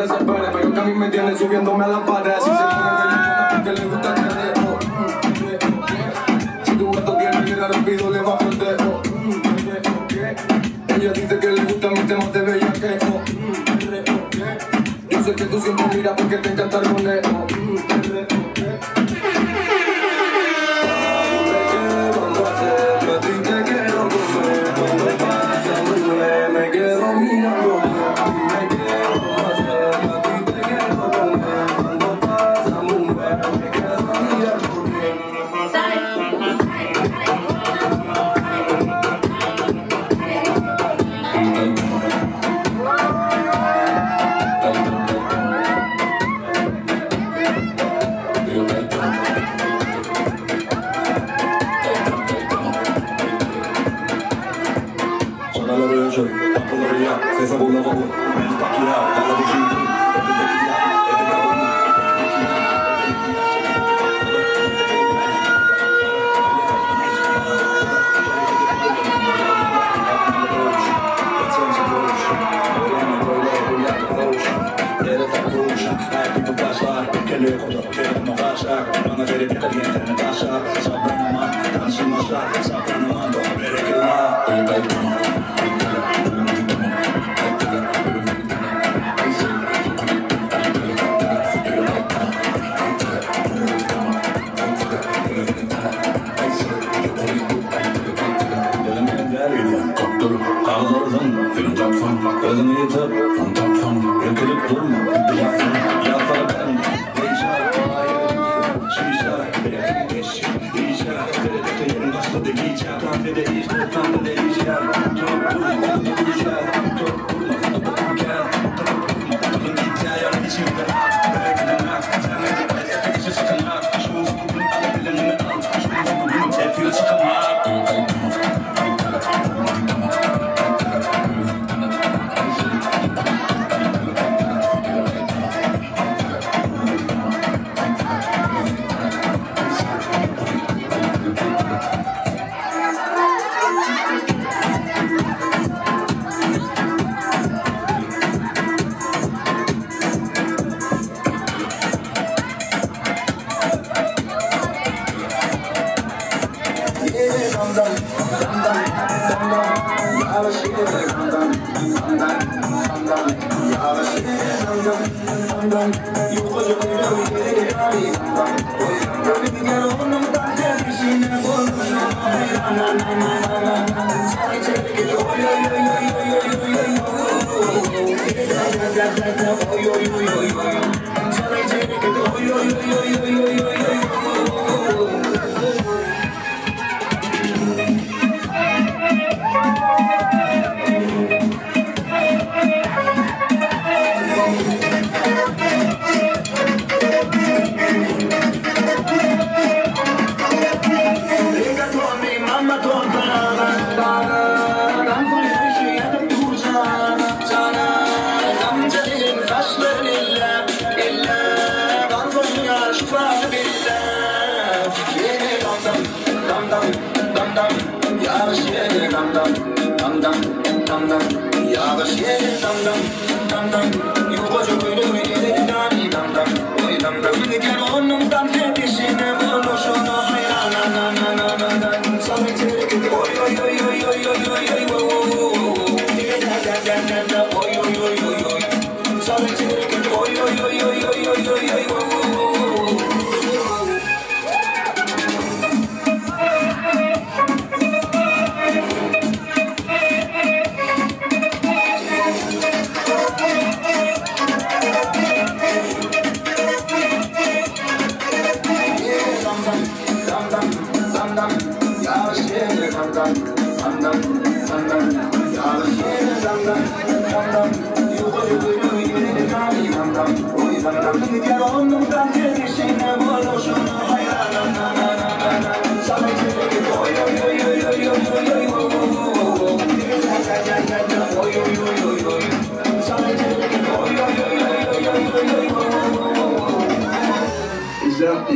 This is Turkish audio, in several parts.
desespere, pero que a mí me tiene subiéndome a las paredes. Si se pone religiona porque le gusta el perreo. Si tu gato quiere llegar rápido, le bajo el dedo. Ella dice que le gustan mis temas de bellaqueo. Yo sé que tú siempre miras porque te encanta el roneo.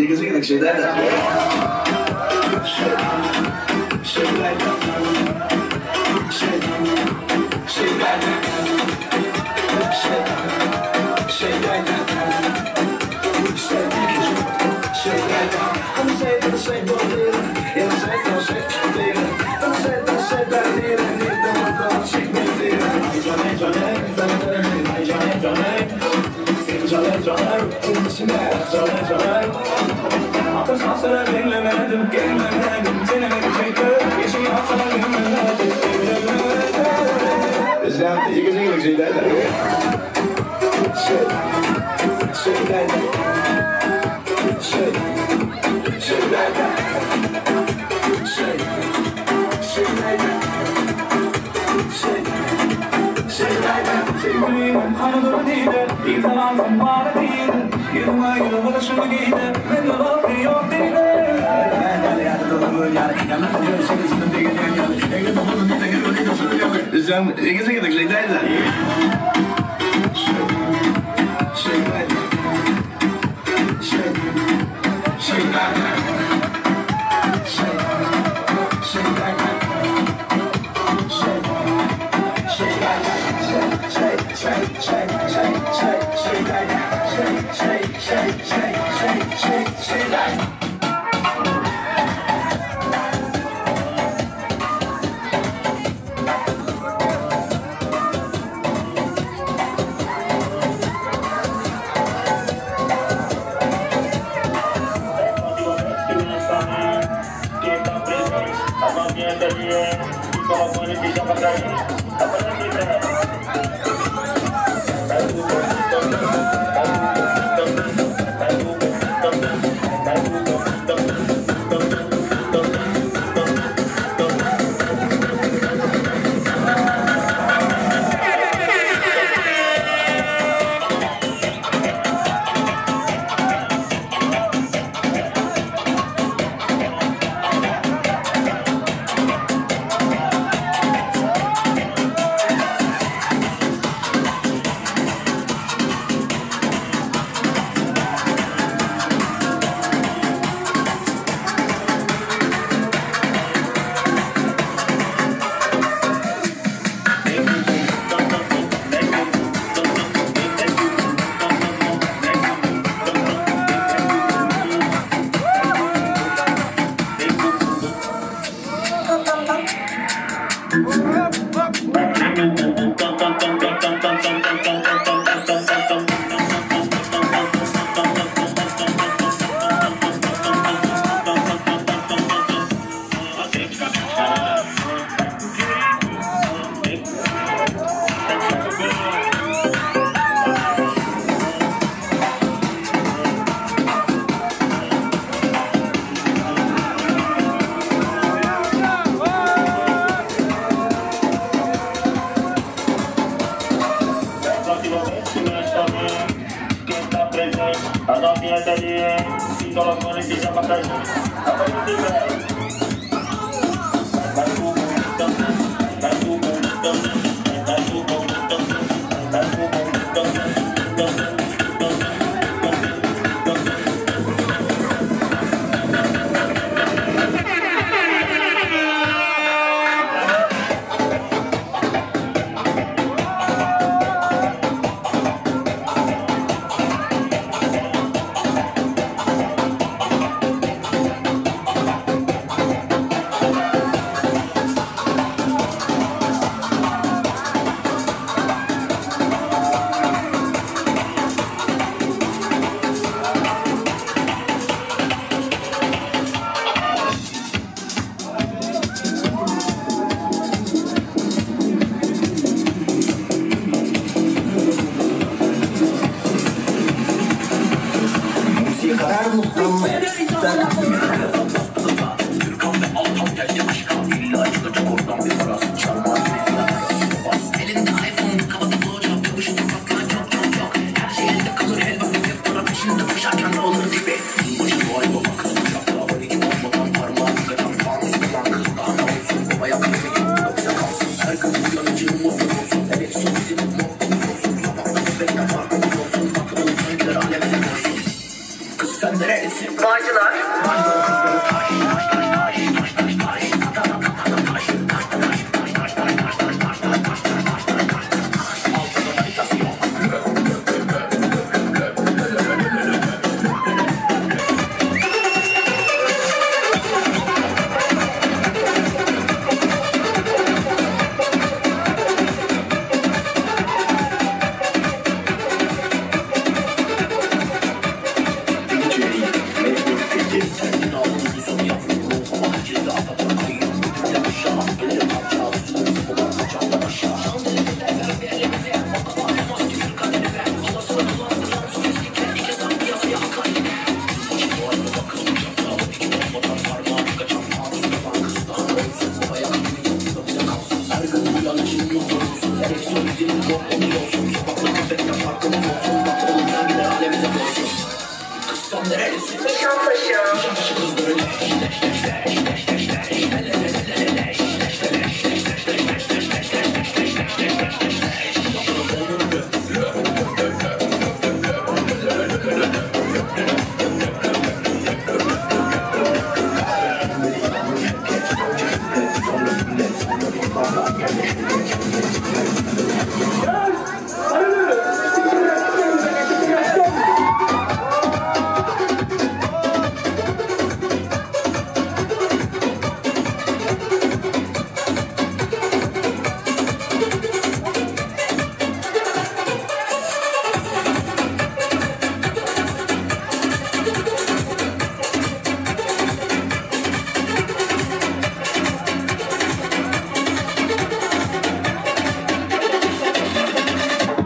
You can see the shit that. Shit, Je kan zeggen, ik zie dat. Shit. Shit, dat. Shit. Shit, dat. Shit. Shit, dat. Shit. Shit, dat. Sevgilim kanıdır değildir, bir zamansın bana değildir. Yılma yıl buluşunu giydir, ben yolu yok değildir. Dus dan, ik kan zeggen dat ik zie dat. Shit, dat. Shit. Shit, dat. Shit. Shit, dat. Shit. Shit, dat. Shit, shit, shit, shit, shit, shit, shit, that. Shit, shit, shit, shit, shit, shit, shit, that.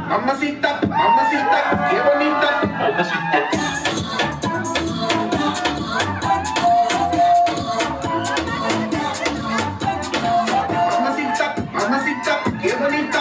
Mamacita, mamacita, qué bonita. Mamacita, mamacita, qué bonita.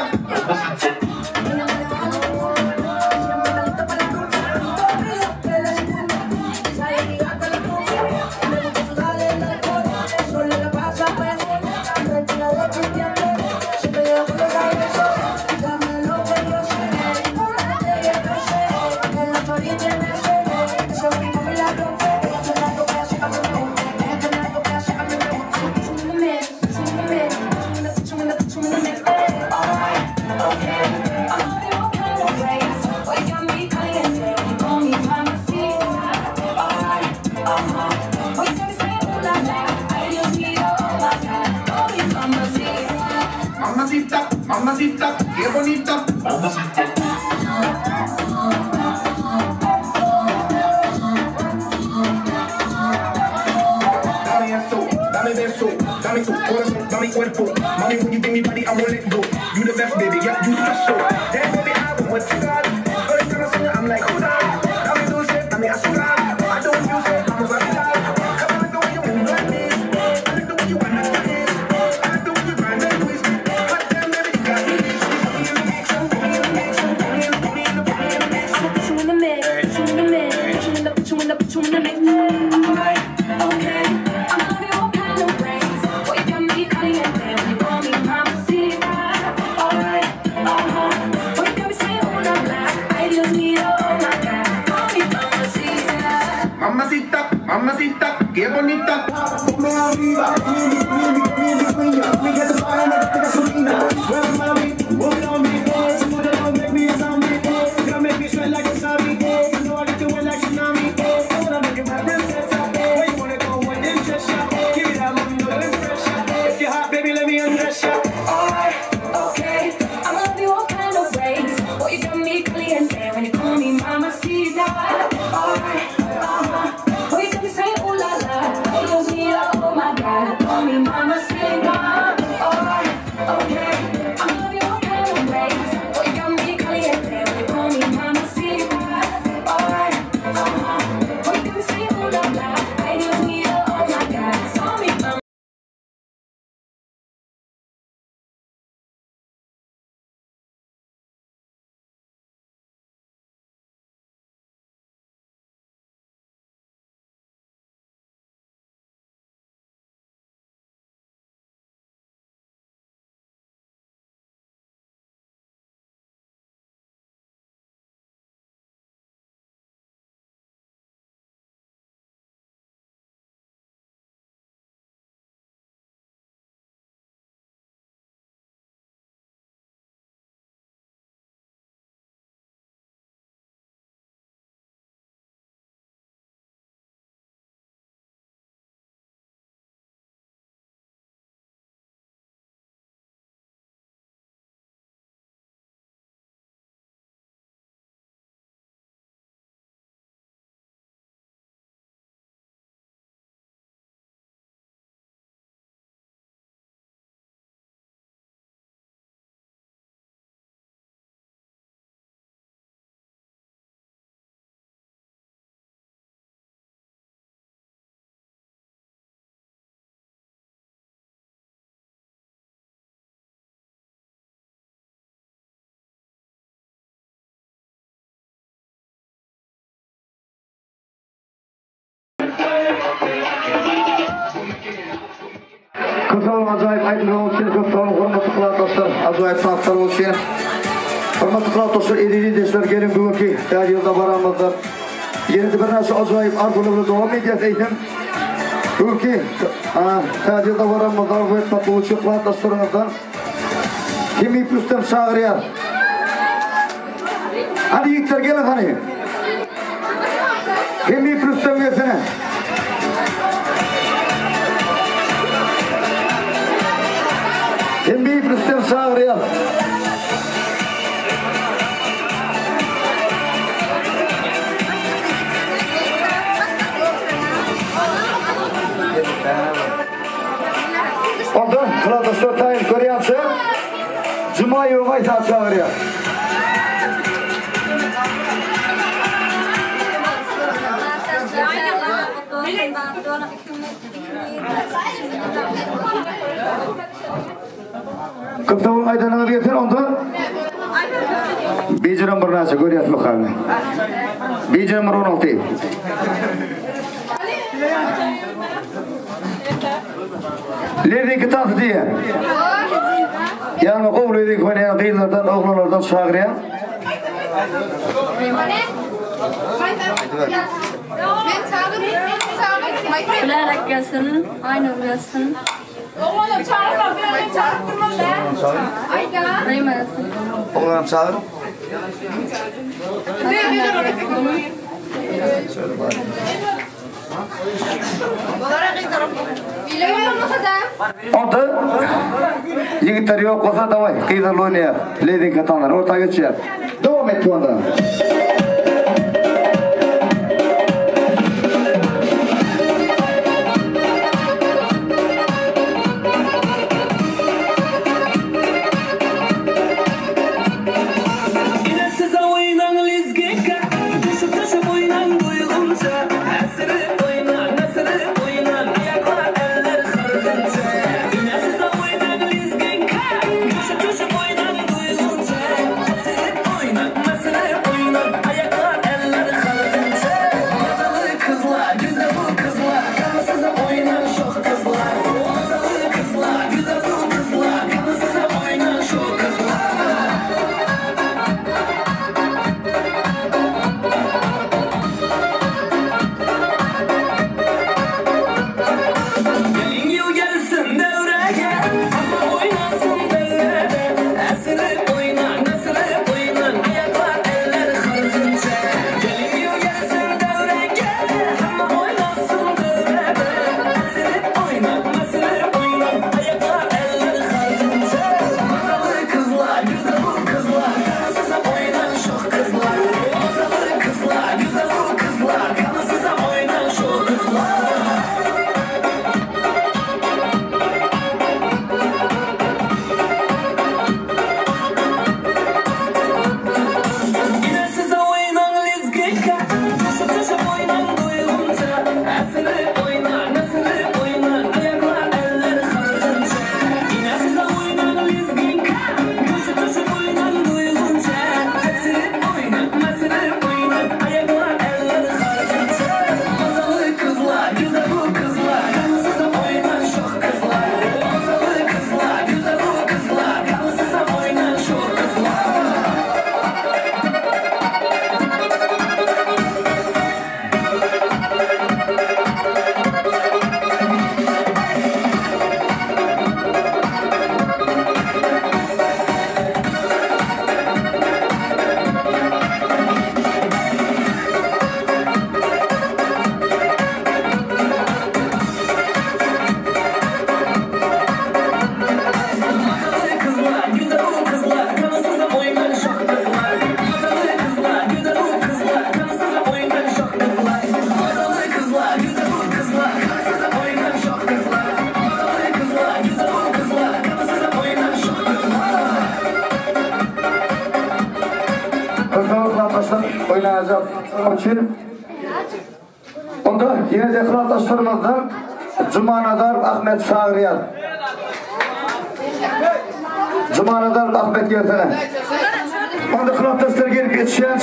Mamacita, mamacita, qué bonita. Dame eso, dame beso, dame tu corazón, dame cuerpo. Mommy, when you bring me body, I won't let go. You the best, baby, yeah, you special. Damn, baby, I want what you got. First time I see you, I'm like, hold on. Dame dulce, dame azúcar. I don't use it, I'm a radical. Come on, the way you move like this. I like the way you wind up your hips. I like the way you grind and twist. Hot damn, baby, you got me. Put you in the mix, put you in the mix, put you in the mix, put you in the mix. Put you in the mix, put you in the mix, put you in the mix. Alright, okay. I'm gonna be all kind of brains. Boy, you got me caliente when you call me mamacita. Alright, boy, you got me saying oh la la. Ay Dios mío, oh my God, call me mamacita. Mamacita, mamacita, qué bonita. Ponme arriba, we get the fire like the gasolina. Where's mommy? Move it on me, smooth it on, make me a zombie. Gonna make me sweat like a zombie. You know I get to wet like tsunami. I wanna make you my princess. Where you wanna go? What interest ya? Give me that money, no pressure. If you're hot, baby, let me undress ya. Alright, okay. I'm gonna be all kind of ways. Boy, you got me caliente when you call me mamacita. Alright, boy, you got me saying ooh la la. Ay Dios mío, oh my God, call me mamacita. Alright, okay. I'm gonna be sağ acayip aydın olsun. Çok sağ olun. Hürmetli kılavuzlar. Acayip sağlıklar olsun. Hürmetli kılavuzlar. Edili deşler gelin bugünkü yılda varamızlar. Yeni bir nasıl acayip arzularla devam edeceğiz eğitim. Bugünkü yılda varamızlar. Hürmetli kılavuzlarımızdan. Kimi Rüstem Şahriyar. Hadi yiğitler gelin hani. Kimi Rüstem gelsene. Kimi Rüstem Şahriyar. Ondan kılavuzlar tayin koruyansı. Cuma'yı Umaysa çağırıyor. Kıptavun aydanına getir ondan. Bir numara nasıl görüyoruz bakalım. Bir numara 16. Lerdi kitap diye. Yani kabul edin konuya kıyılardan, oğlanlardan çağırıyor. Bilerek gelsin, aynı gelsin. Oğlum çağırma, bir çağırtırma be. Aynen. Oğlan çağır. Orada yigitler yok olsa davay kıyılarla oynayar. Leydin katanlar ortaya geçiyor. Devam et bu anda. Oynayacak için onda yine de kılavuzlarımızdan Cumanadar Ahmet Şahriyar. Cumanadar Ahmet gelsene. Onda kılavuzlar gelip yetişen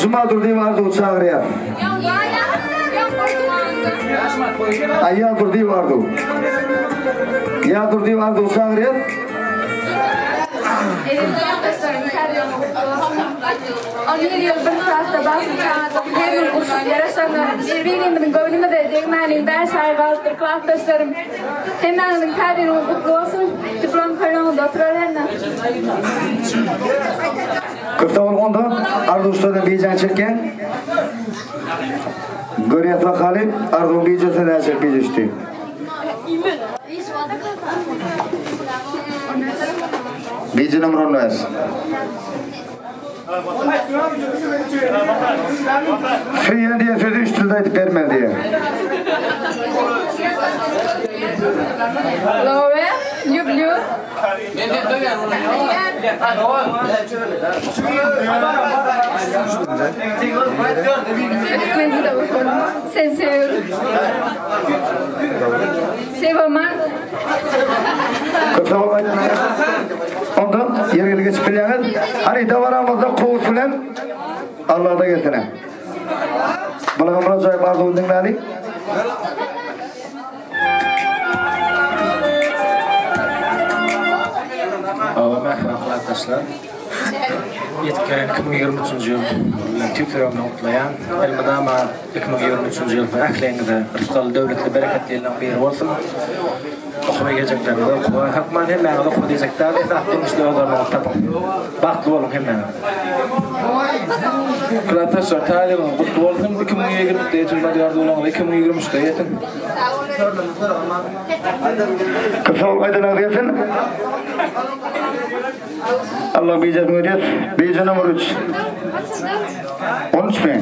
Cumadır diye vardı o Şahriyar. Ayya durdi vardı. Ya durdi vardı usağırıyor. Only yıl bir hafta bakımda yemin usul yarışanlar birbirinin gönlüme de degmenin ben sayvaltır klahtoslarım hemen kadın mutlu olsun diplom falan doktorlarına. Kırtavur onda ardı ustadan beycan çekken. Göriyat ve Halil ardı beycasını açık beycişti. Beyci numara 10 es. Friyen diye sözü üstünde edip vermel diye. Love, люблю. Ben de bakıyorum. Sen seviyorum. Sevamam. Kırtavur aydın. Ondan yergeli geçip bileğiniz. Hani davaramızda kovut filan Allah'da getine. Buna müracaat arzu dinledi. Merhaba arkadaşlar. Yetken 2023 yıl Türkiye'nin kutlayan elmadama 2023 yıl ahlengide Rıftal devletli bereketliğinden bir olsun. Okuma geleceklerinde okuma. Hakman hemen okuma diyecekler. Esasın işte olanı ortadan. Baklı olun hemen. Arkadaşlar talimin kutlu olsun. 2023'te yetilmedi yardı olan 2023'te yetin. Kırtavur aydın ağrıyatın. Allah beycan öğret. Beycan numara 3. 13 mi?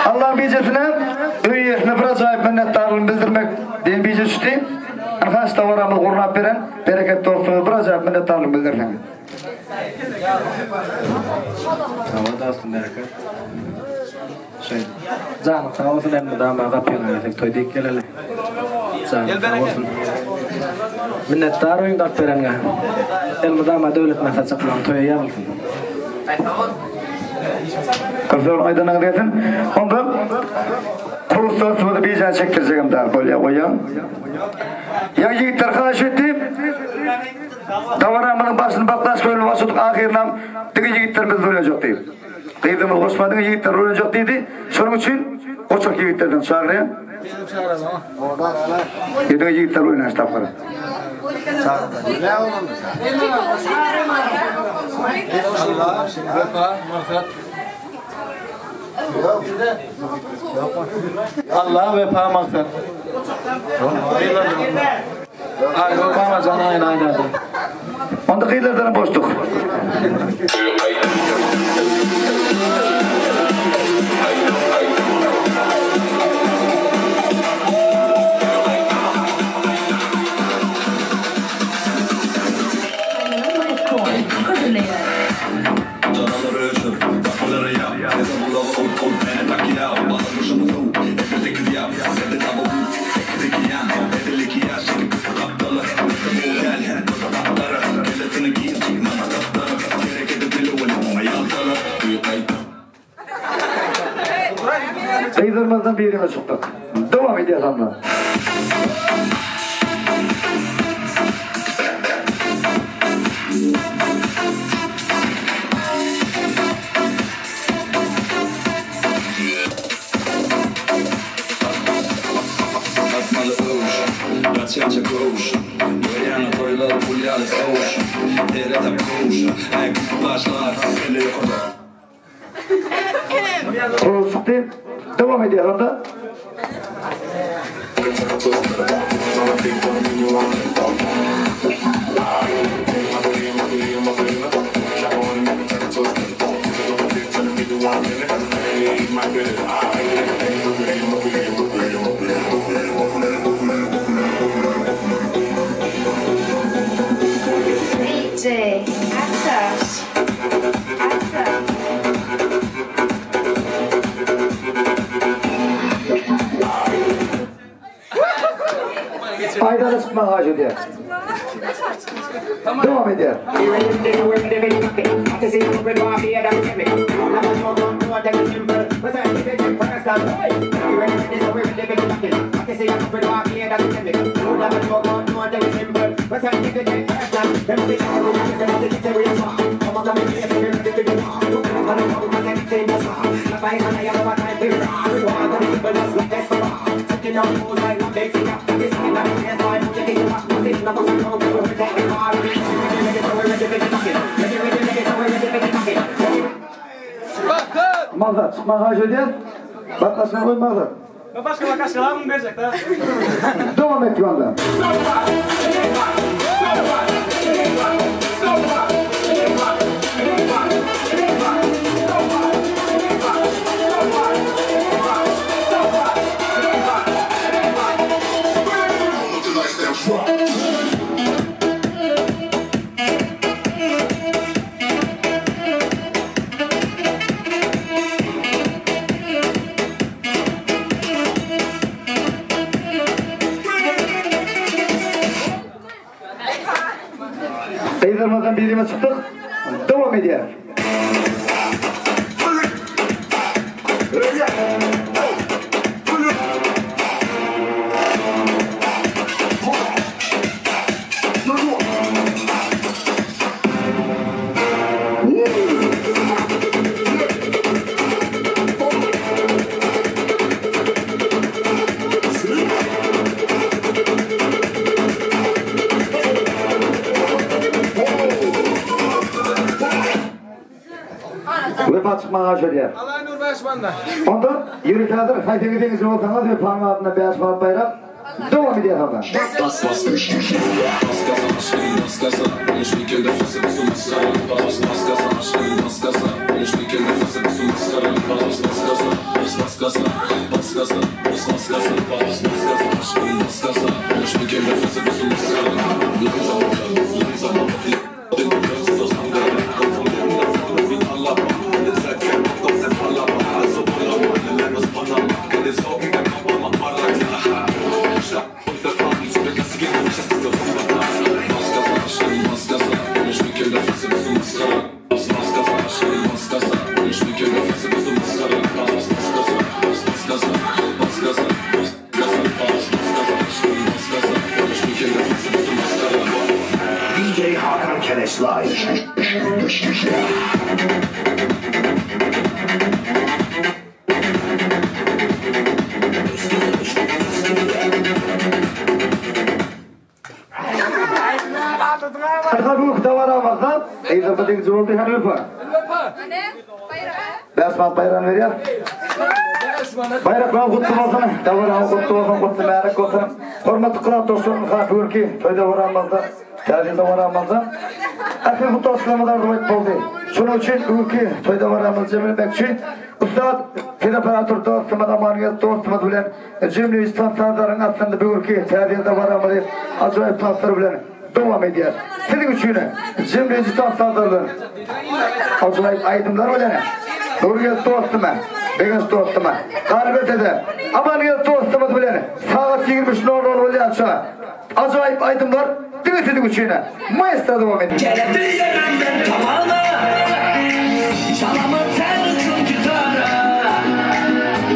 Allah beycesine üyesine biraz ayıp minnettarlığını bildirmek diye beyce sütü. Arkadaş tavaramız kurunap veren bereketli olsun. Biraz ayıp minnettarlığını bildirmek. Tamam da olsun bereket. Canım sağ olsun emmi damağa kapıyorlar artık toyduk geleli. Canım sağ olsun. Minnettar oyun dağıt verenga. Emmi damağa devlet nefesaklan toya yapılsın. Kırtavur aydın ağrıyatın. Ondan kurus dostumuzu beycan çektireceğim daha böyle koyalım. Ya yiğitler kalaş etti. Davaramının başını baklaş koyulun vasıdık ahirden dige yiğitlerimiz ölecek deyip. Kıydığımız koşmadığın yiğitler ölecek deydi. Şunun için o çok yiğitlerden çağırıyor. Dige yiğitler oynar tapkara. Allah ve parmaklar. Ay parmaklar aynı. Onda kıyılardan boştuk. Kıyılarımızdan bir yerine çıktık. Devam ediyor adamlar. Cięcia kołusza, Dojana toyları fulyalı kavuşa Derete koğuşa, ayak başlar, eli yukarıda Kurul çıktı. Devam ediyor onda. DJ Aktaş. Aydan sıkma ağacı diye. Devam ediyor. Mazda çıkma hacı eder. Bakasına koymazlar. Başka bakasına mı verecek de? Devam et yolda. Sayılarımızdan birime çıktık. Devam ediyor. Vefat çıkmağa şöyle. Allah nur başmanda. Ondan yürükadır, haydi gidiniz olsanız ve parmağına beyaz parmak bayrak devam ediyor adam. DJ Hakan Keleş Live. Arka bu kıtavar almaktan Eydir bu dengizir oldu yani öpü. Beyaz bayrağını veriyor. Bayrak bana kutlu olsun. Davran kutlu olsun, kutlu merak olsun. Hormatlı kılan dostlarım kalkıyor ki köyde varamazda, tercihde varamazda. Erken kutlu olsunlar da oldu. Şunun için ülke köyde varamaz cemilmek için Ustad Federator dostum amaniyet dostum bilen cümle istantarların aslında bu ülke tercihde varamaz. Acayip tasarı bilen devam ediyor. Sizin için cümle istantarların acayip aydınlar bilen. Nuriyet dostuma, Begaz dostuma, galibet eder. Amaniyet dostumuz bilen saat 23.00 olacak aşağı. Acayip aydınlar dinletin uçuyla. Maestra devam edin. Geldi yerimden tamamı çalamın sen uçun gitarı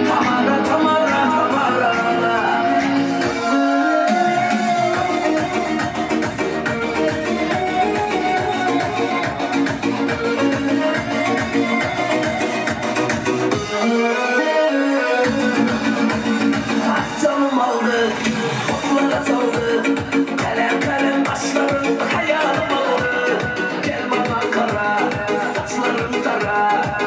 Tamara, tamara, tamara Canım aldı, oklara saldı Kalem kalem başlarım, hayalim aldı Gel bana kara, saçlarım tara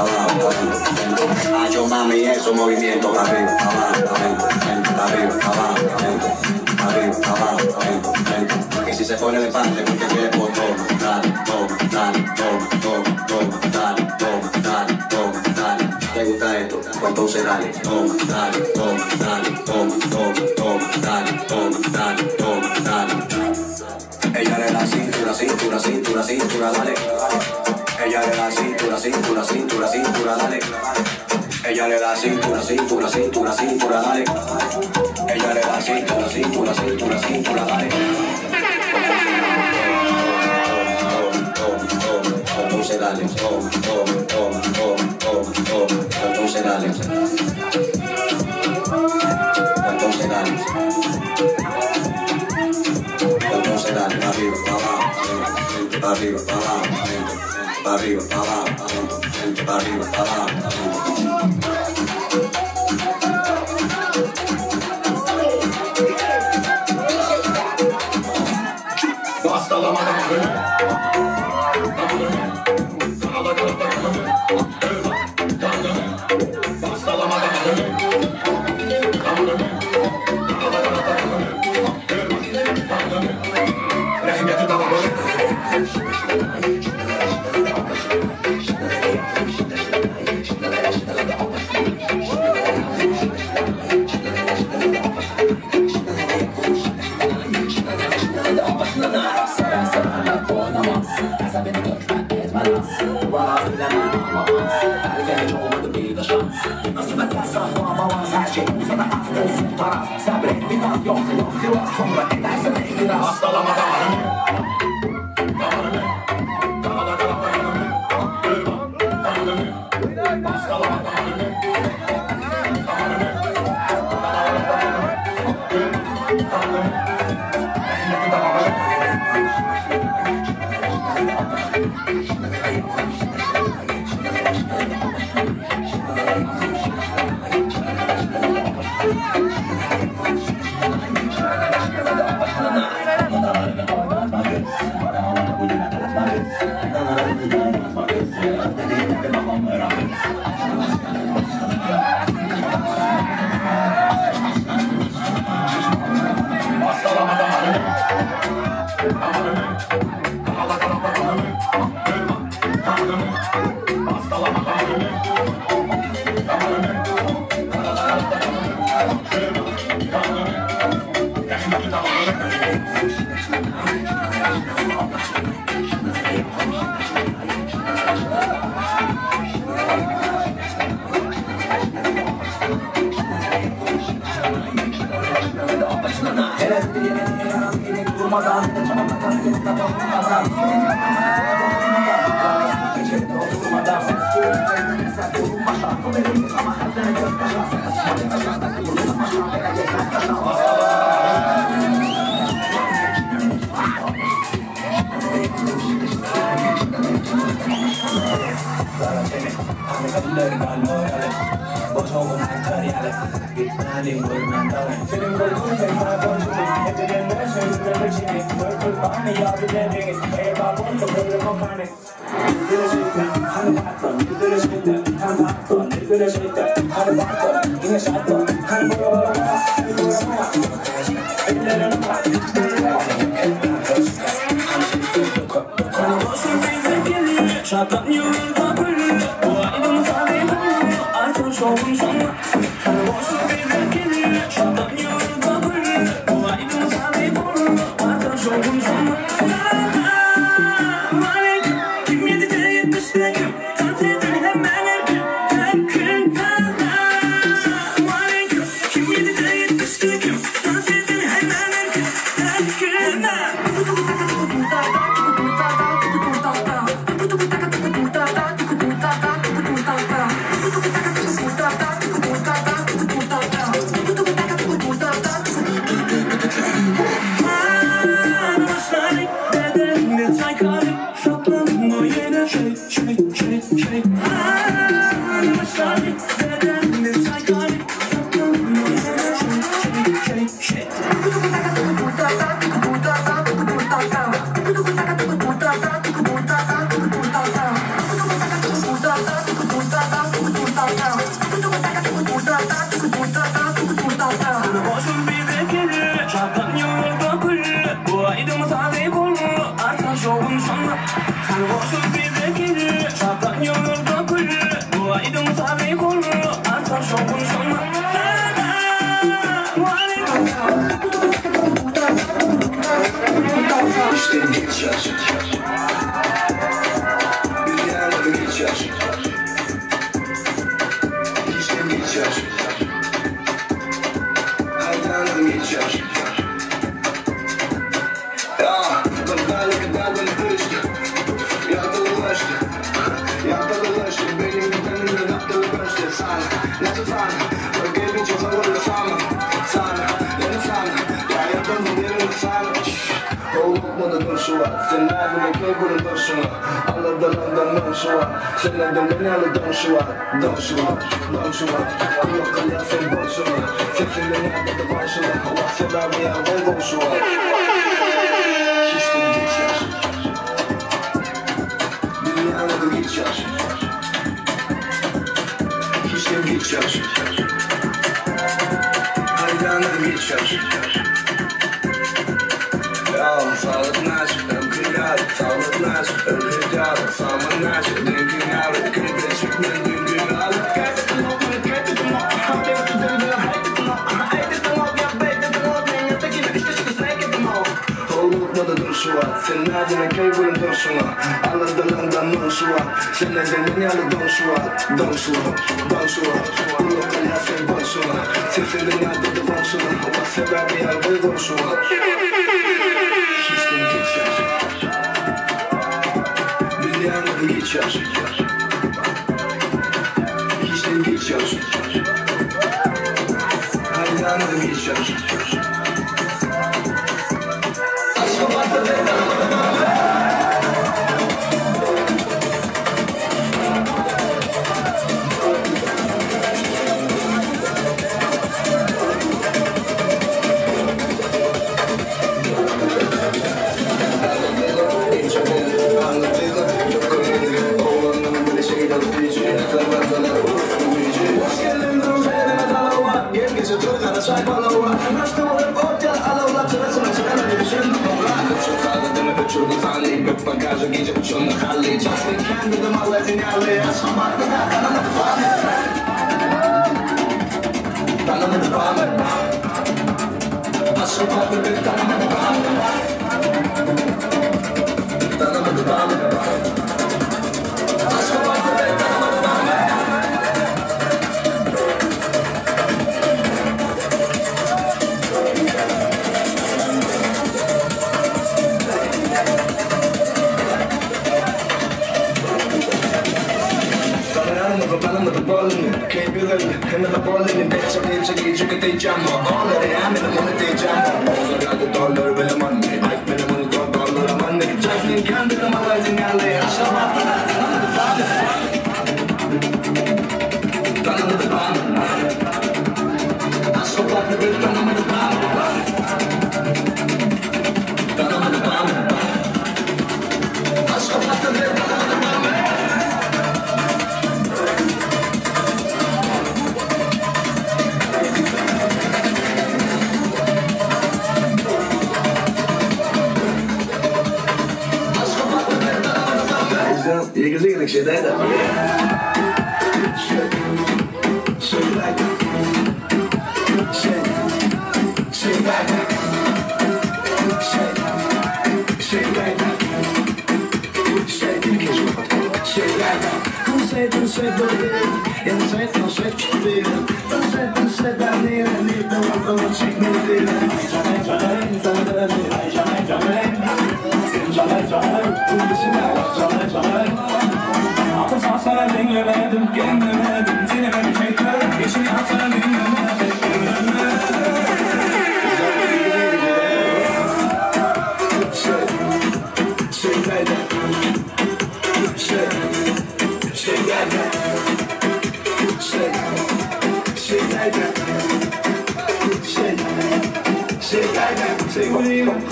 abajo, lento. Hacho mami esos movimientos, arriba, abajo, lento, arriba, abajo, lento, arriba, abajo, lento, lento. Y si se pone de parte porque quiere por toma, dale, toma, dale, toma, toma, toma, dale, toma, dale, toma, dale. ¿Te gusta esto? Pues entonces dale, toma, dale, toma, dale, toma, toma, toma, dale, toma, dale, toma, dale. Ella le da cintura, cintura, cintura, cintura, dale. Ella le da cintura, cintura, cintura, cintura, dale. Ella le da cintura, cintura, cintura, cintura, dale. Ella le da cintura, cintura, cintura, cintura, dale. Entonces dale, toma, toma, toma, toma, toma, toma. Entonces dale. Entonces dale. Entonces dale, arriba, abajo, arriba, abajo, arriba, abajo, arriba, abajo. Basta la mano. İşte geçer. Bir yerlere geçer. İşte geçer. Her yerlere geçer. Ya, kadar beni ölçtü. Yakalamıştı. Yakalamıştı. Benim kendimle yaptırmıştı. Sana, ne tutan? Bölge bir çok havalı sana. Sana, ne tutan? Ya yapalım yerini sana. Olmadı duruşu var. Sen nerede keybolun duruşu var. Anladığından duruşu var. Sen nereden beni duruşu var. Duruşu var, duruşu var. Allah kalya sen duruşu var. Sesinle nerede de başı var. Allah sever bir yerde duruşu var. Şiştin geçer. Dünyada geçer. Şiştin geçer. Hayranlar geçer. Sağlık naş, ömküler, sağlık naş, ömküler, sağlık naş, dünküler, kıyıda çıkmayan dünküler. Kaybettim o, kaybettim o, kaybettim o, kaybettim o, kaybettim o, ya kaybettim o, ben yatakine işte çıkı snakettim o. Olmadı duruşu var, sen nereden kaybolun duruşu var. Anladığından duruşu var, sen nereden beni alı duruşu var. Duruşu var, duruşu var, Allah kalya sen duruşu var. Sesinde nerede de duruşu var, Allah sever bir yerde duruşu var. Şiştin geçer. Dünyada geçer. Şiştin geçer. Hayranı geçer. Aşkım vardı Bagajı gece uçanı halli Justin kendim Allah'ın yerli Aşkım vardı da tanımadı bana Tanımadı bana Aşkım vardı da tanımadı bana Tanımadı bana Aşkım vardı da tanımadı bana Anlamadı bolunu, keybilerini, hemen bolunu Bekçe çünkü diyeceğim Ağları hemen onu diyeceğim Bozarada dolar bile manni Ayıp benim onu dolar manni Justin kendim Allah'ın yerli Aşağı baktılar, tanımadı bana Aşağı baktılar, tanımadı bana Tanımadı bana Aşağı baktılar, tanımadı bana You can see like shit like that. Shit like that. Shit like that. Shit like that. Shit like that. Don't say go ahead. And say don't say feel. Don't say down there and leave the one for a check me feel. Altı sana dinlemedim, dinlemedim, dinlemedim çektim. Yeşil altına dinlemedim,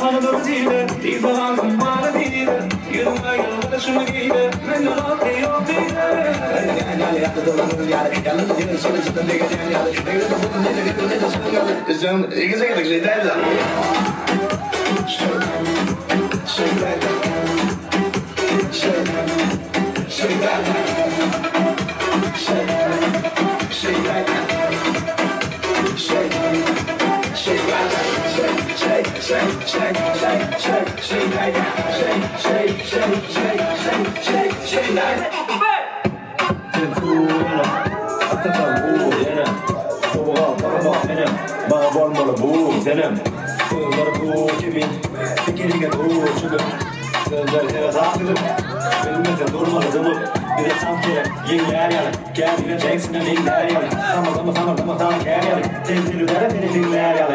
Kanıdım dile, bir falanım bana dile Yılına yılına şunu giyle, ben de vakti yok dile Yani yaptı dolanır yani, yalnız yine sonra cidden de geçen yani Evde de bugün ne de bir ne de sonra yani Kızım, ikisi gittik şey değil de Şey shake like that. Shake, shake like that. Shake, shake, shake, shake, shake, shake, shake like that. Shake, shake, shake, shake, shake, shake, shake like that. Sen kuğuna, atıkan bu denem. Soğuğa parmak benim, bana varmalı bu denem. Sözleri bu kimin, fikirine doğru çıkıp. Sözler eve saklıdır, bilmese durmalıydım. Bir de tam kere, yengler yalı. Kendine Jackson'a dinler yalı. Tamam, kere yalı. Tezgülülere seni dinler yalı.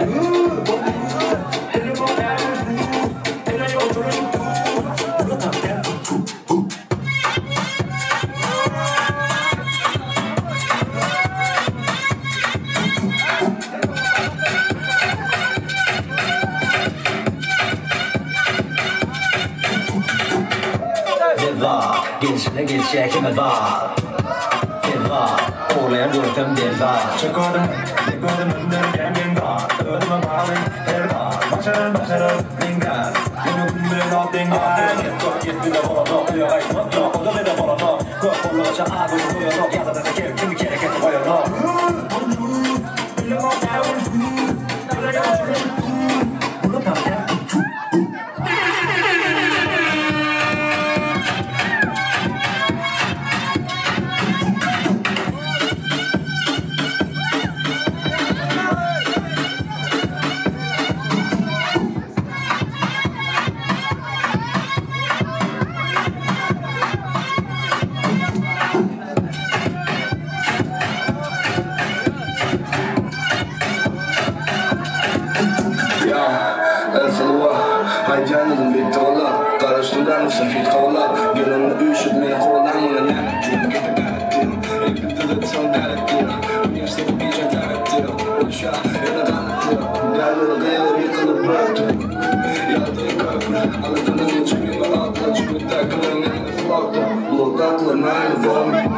Gençliğe geçecek mi var? Kim var? Oraya durdum bir var. Çıkıyordum, yıkıyordum ömrüm kendin var. Ödüme bağlı, her var. Başarır, dingar. Yine gündüğün alt dingar. Yetti de bana da, bir ay mutlu. O da bir de bana da. Korkulu başa ağzını koyuyor. Yazada da kim, kimi kere kere koyuyor. Canım bitti ola, karıştırdan mısın fit kola? Gönlümde üşüp beni kovalan bana ne? Çünkü gete karattim, ekipte son karattim. Üniversite bu gece karattim, uçağı ya da kanıttım. Derleri kıyar yıkılıp bıraktım. Yaldığı köprü, alıdığını geçirme atla. Çünkü takılırım yanı flokta, bulutaklarım aynı form.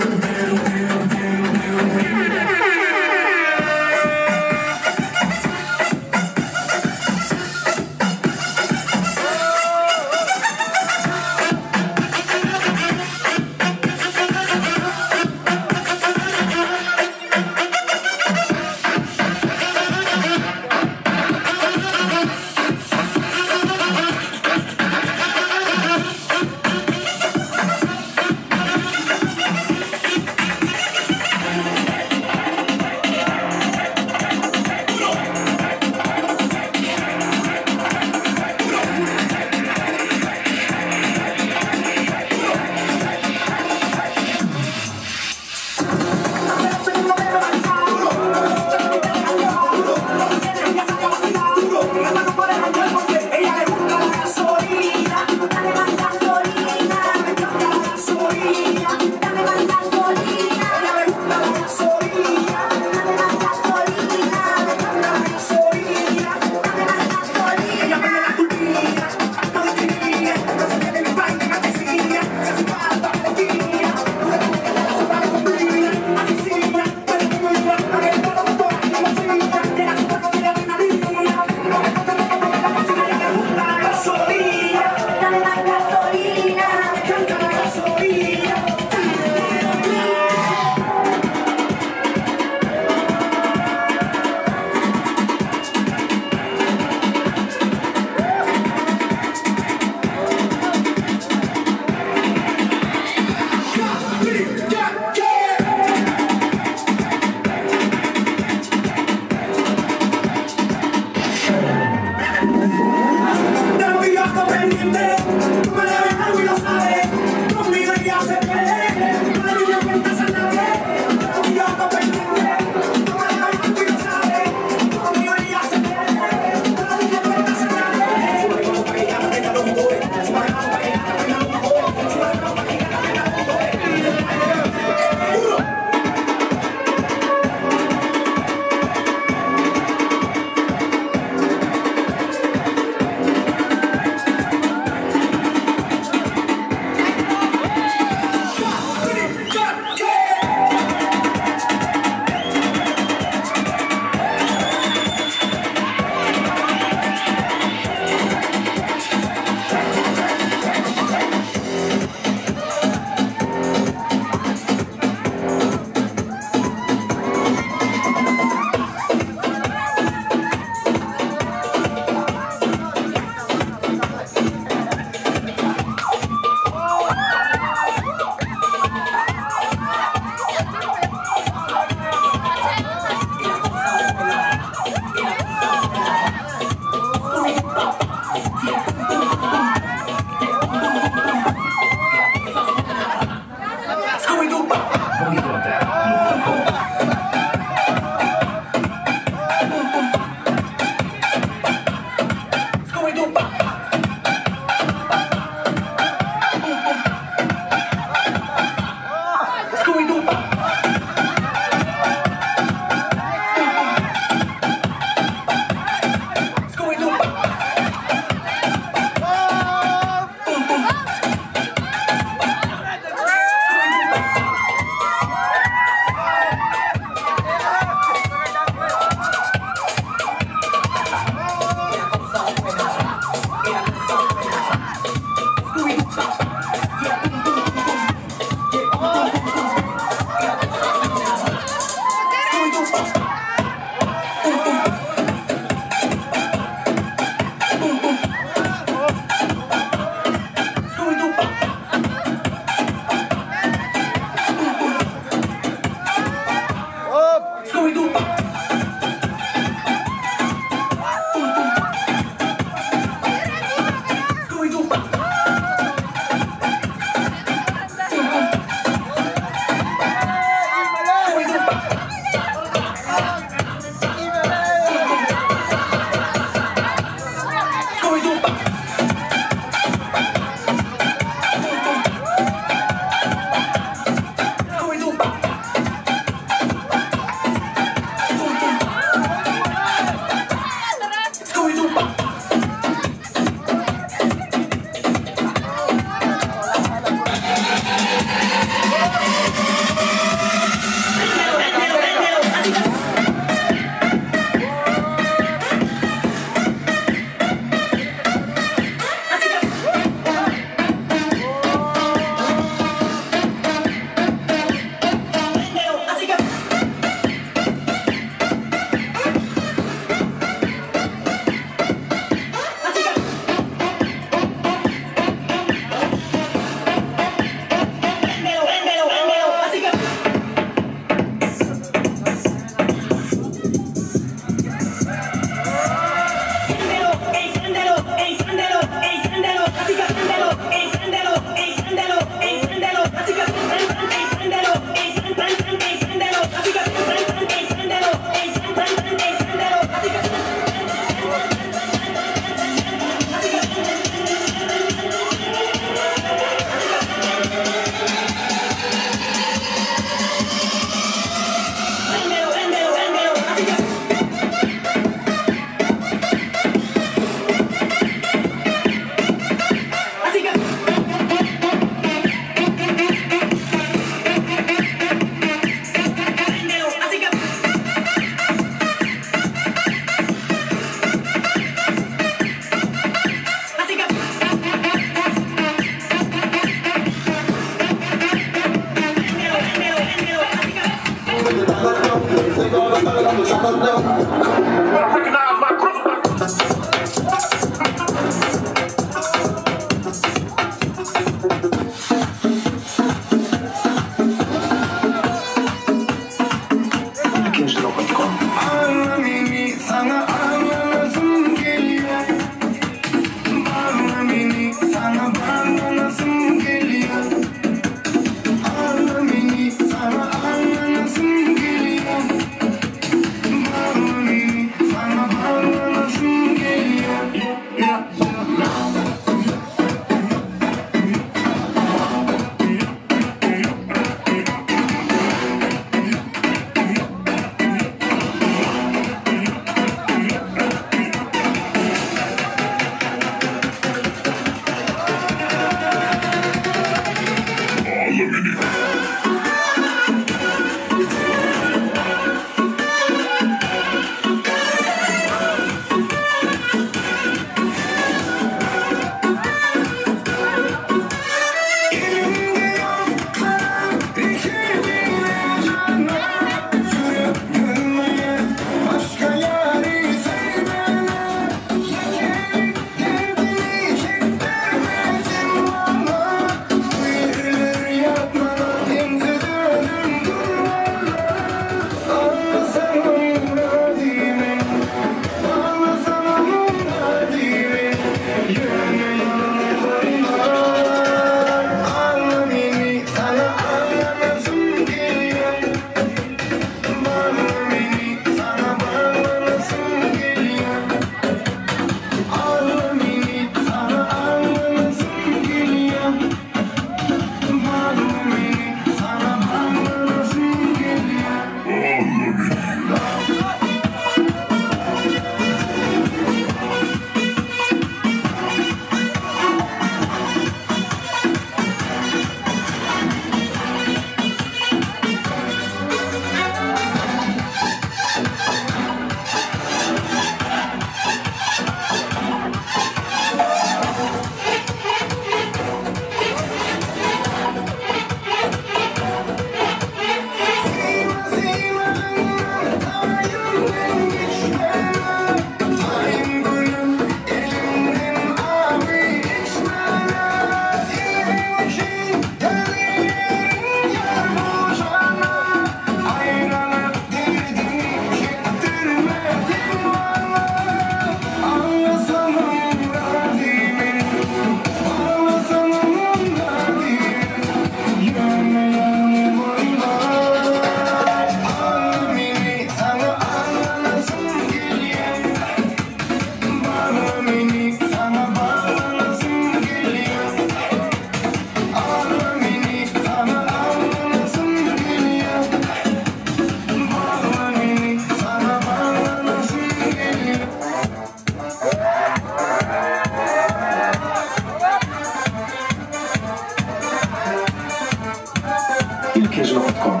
Kirchen.com.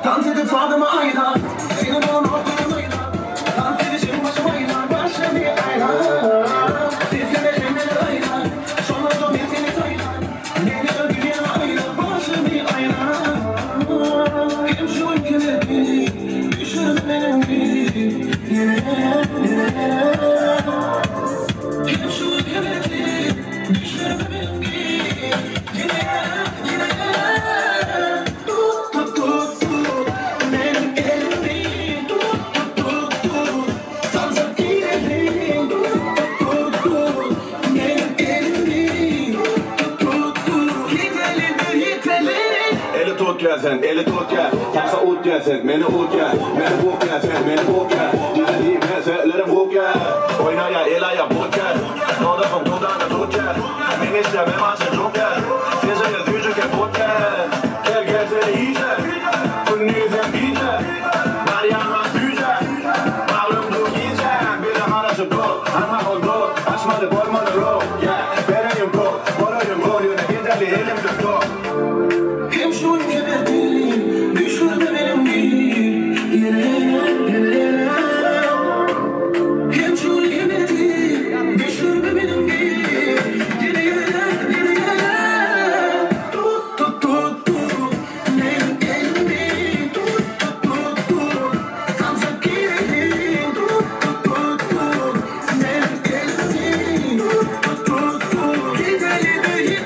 Tante de Fadıma ayna, senin olan ortağın ayna. Tante de şimdi başım ayna, başım bir ayna. Sesine kendine ayna, sonra da metini ayna. Nene ödüye ayna, başım bir ayna. Hem şu ülkede düşür benim gibi. Hem şu ülkede düşür benim gibi. Sen eli tut gel, tapsa ut gel sen, beni ut gel, beni buk gel sen, beni buk gel. Dinlediğim ben söylerim buk gel, oyna ya el ya buk gel. Nodafım dudağına tut gel, ben istemem açın çok gel. Sesini düzcüke buk gel, gel gel seni iyice. Kunnizen bize, Mariana büyüce. Malum dur giyce, bir de haraşı bro, anha oldu. Açmadı bormalı ro, vereyim bro, borayım bro, yine giderli elim tuttu. Hem şu ülkede düşürme benim gibi yere. Hem şu ülkede düşürme benim gibi yere. Tut tut tut tut benim elimi tut sansa girelim tut benim elimi tut gidelim tut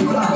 Temperatura,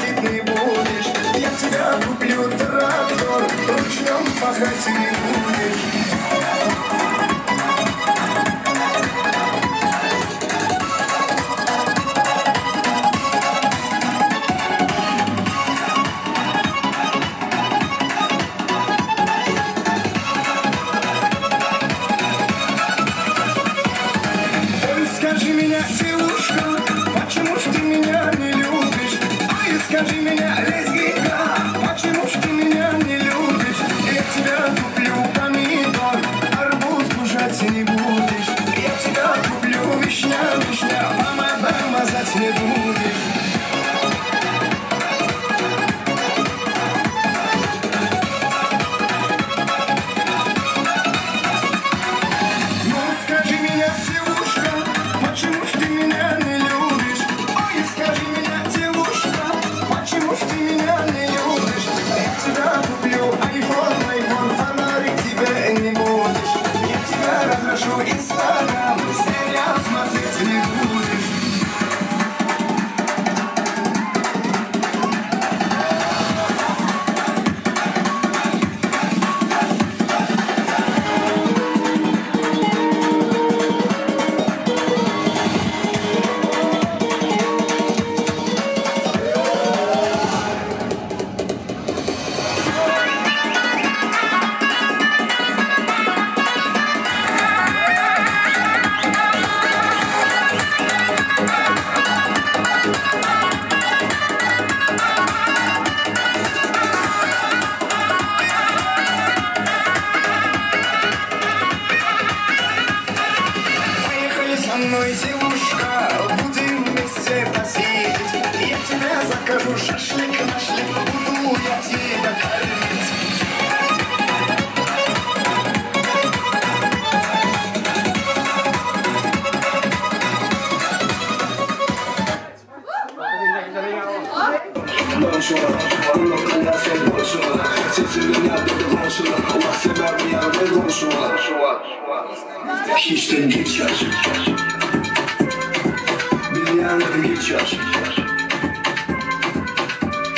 платить не будешь. Я тебя куплю трактор, ручьем пахать не будешь. Скажи меня, девушка, почему ж ты меня не любишь? Ой, скажи меня, лесбийка, почему ж ты меня не любишь? Я тебя куплю помидор, арбуз кушать не будешь. Я тебя куплю вишня, мама, помазать не будешь. Ну, скажи меня, девушка, почему ж ты меня не любишь? Ой, скажи меня, девушка, почему ж ты меня не любишь? Я тебя куплю айфон, фонарик тебе не будешь. Я тебя разношу инстаграм, сериал смотреть не будешь. Со мной, девушка, будем вместе посидеть. Я тебя закажу шашлык, буду я тебя кормить. Hiçten geçer. Bilyanlarım geçer.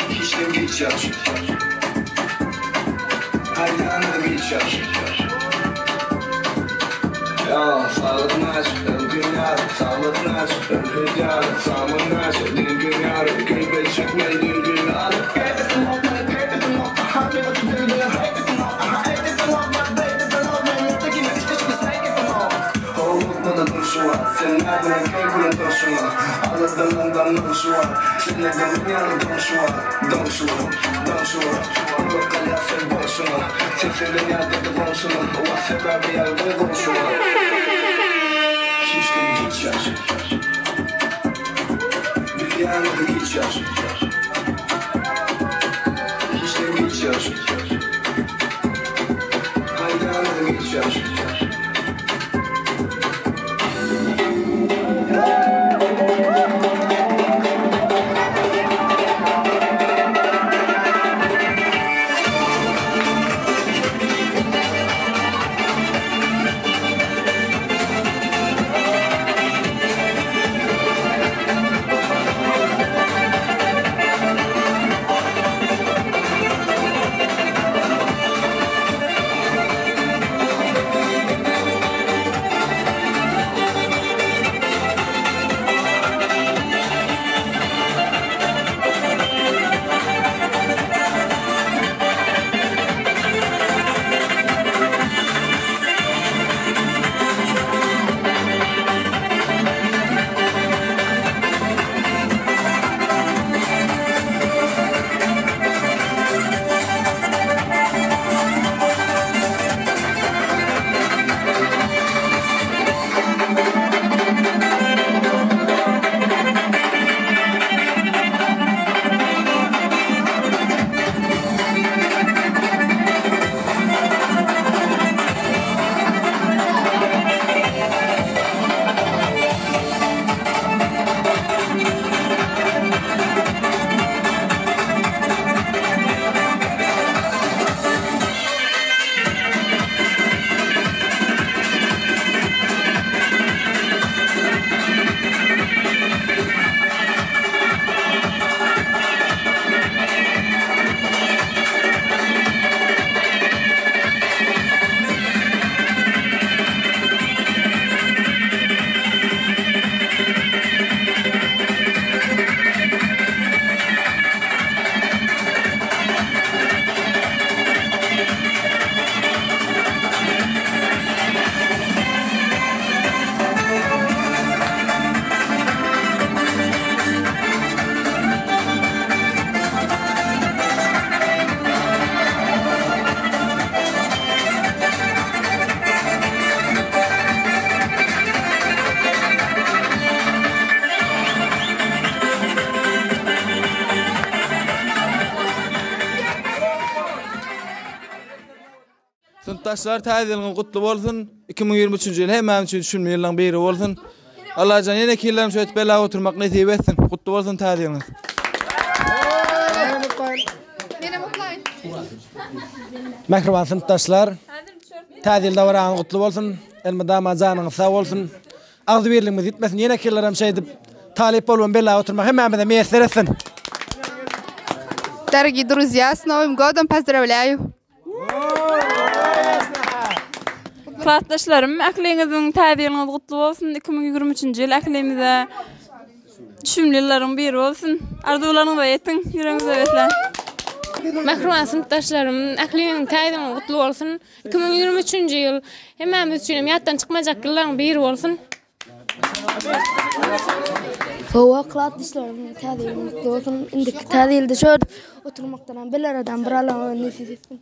Hiçten geçer. Hayranlarım geçer. Ya sağlıkın aç, ömkünler, sağlıkın aç, ömkünler, sağlığın aç, dünkünler, gülbe çekme dünkünler. Sen nereden kaybına doşuma Ağladığından doşuma Sen neden dünyanın doşuma Doşuma Bakal ya sen boşuma Sen senin yerde boşuma O sebebi yerde boşuma Hiçten geçer Bir yanında geçer Hiçten geçer Hayranında geçer yurttaşlar täzeliniz gutly bolsun. 2023-nji ýyl hemmämiz üçin düşünme ýyllaryň biri bolsun. Allah jan ýene killerim şöýt bela oturmak nesip etsin. Gutly bolsun täzeliniz. Mehriban sınıftaşlar, täzeli dawranyň gutly bolsun. Elmydama janyňyz sag bolsun. Agdy birligimiz gitmesin. Ýene killerim şeýdip talip bolman bela oturmak hemmämize meýesser etsin. Дорогие друзья, с Новым годом поздравляю! Klassdaşlarym, ähliňiziň täzeliniz gutly bolsun. 2023-nji ýyl ählimize düşünme ýyllaryň biri bolsun. Arzularyňyza ýetin, ýüregiňize betler. Mehriban sınıftaşlarım, ähliňiň täzeliniz gutly bolsun. 2023-nji ýyl hemmämiz üçin ýatdan çykmajak ýyllaryň biri bolsun. Hova klassdaşlarym, täzeliniz gutly bolsun. Indiki täzelde şöyle oturmakdan bir aradan bir alan nesip etsin.